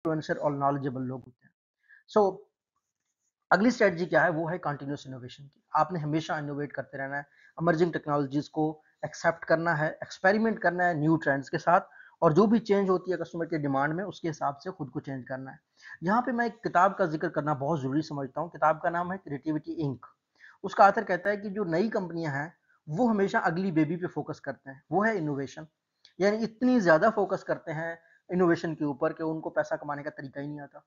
Influencer और knowledgeable लोग होते हैं। सो अगली स्ट्रेटजी क्या है, वो है कंटिन्यूस इनोवेशन की। आपने हमेशा इनोवेट करते रहना है, इमर्जिंग टेक्नोलॉजीज को एक्सेप्ट करना है, एक्सपेरिमेंट करना है न्यू ट्रेंड्स के साथ, और जो भी चेंज होती है कस्टमर के डिमांड में उसके हिसाब से खुद को चेंज करना है। यहाँ पे मैं एक किताब का जिक्र करना बहुत जरूरी समझता हूँ। किताब का नाम है क्रिएटिविटी इंक। उसका आथर कहता है कि जो नई कंपनियां हैं वो हमेशा अगली बेबी पे फोकस करते हैं, वो है इनोवेशन। यानी इतनी ज्यादा फोकस करते हैं इनोवेशन के ऊपर कि उनको पैसा कमाने का तरीका ही नहीं आता।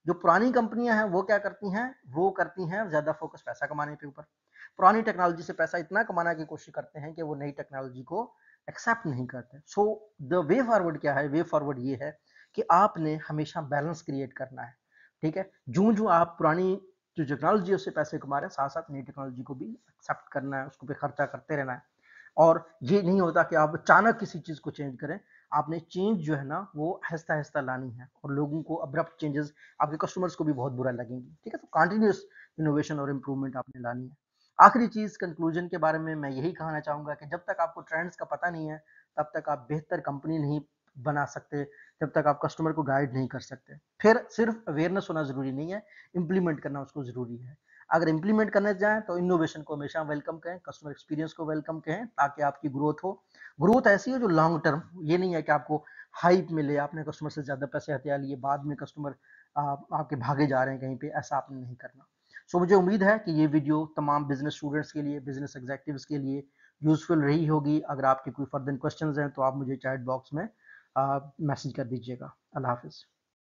जो पुरानी कंपनियां हैं वो क्या करती हैं, वो करती हैं ज्यादा फोकस पैसा कमाने के ऊपर। पुरानी टेक्नोलॉजी से पैसा इतना कमाने की कोशिश करते हैं कि वो नई टेक्नोलॉजी को एक्सेप्ट नहीं करते। सो द वे फॉरवर्ड क्या है, वे फॉरवर्ड ये है कि आपने हमेशा बैलेंस क्रिएट करना है। ठीक है, जो जो आप पुरानी जो टेक्नोलॉजी है उससे पैसे कमा रहे हैं, साथ साथ नई टेक्नोलॉजी को भी एक्सेप्ट करना है, उसको भी खर्चा करते रहना है। और ये नहीं होता कि आप अचानक किसी चीज को चेंज करें। आपने चेंज जो है ना वो आहिस्ता आहिस्ता लानी है, और लोगों को अब्रप्ट चेंजेस, आपके कस्टमर्स को भी बहुत बुरा लगेंगी। ठीक है, तो कंटिन्यूस इनोवेशन और इम्प्रूवमेंट आपने लानी है। आखिरी चीज कंक्लूजन के बारे में मैं यही कहना चाहूंगा कि जब तक आपको ट्रेंड्स का पता नहीं है तब तक आप बेहतर कंपनी नहीं बना सकते, जब तक आप कस्टमर को गाइड नहीं कर सकते। फिर सिर्फ अवेयरनेस होना जरूरी नहीं है, इंप्लीमेंट करना उसको जरूरी है। अगर इंप्लीमेंट करने जाएं तो इनोवेशन को हमेशा वेलकम करें, कस्टमर एक्सपीरियंस को वेलकम करें, ताकि आपकी ग्रोथ हो। ग्रोथ ऐसी हो जो लॉन्ग टर्म, ये नहीं है कि आपको हाइप मिले, आपने कस्टमर से ज्यादा पैसे हथिया लिए, बाद में कस्टमर आपके भागे जा रहे हैं कहीं पे, ऐसा आपने नहीं करना। सो मुझे उम्मीद है कि ये वीडियो तमाम बिजनेस स्टूडेंट्स के लिए, बिजनेस एग्जीक्यूटिव्स के लिए यूजफुल रही होगी। अगर आपके कोई फर्दर क्वेश्चंस हैं तो आप मुझे चैट बॉक्स में मैसेज कर दीजिएगा। अल्लाह हाफिज।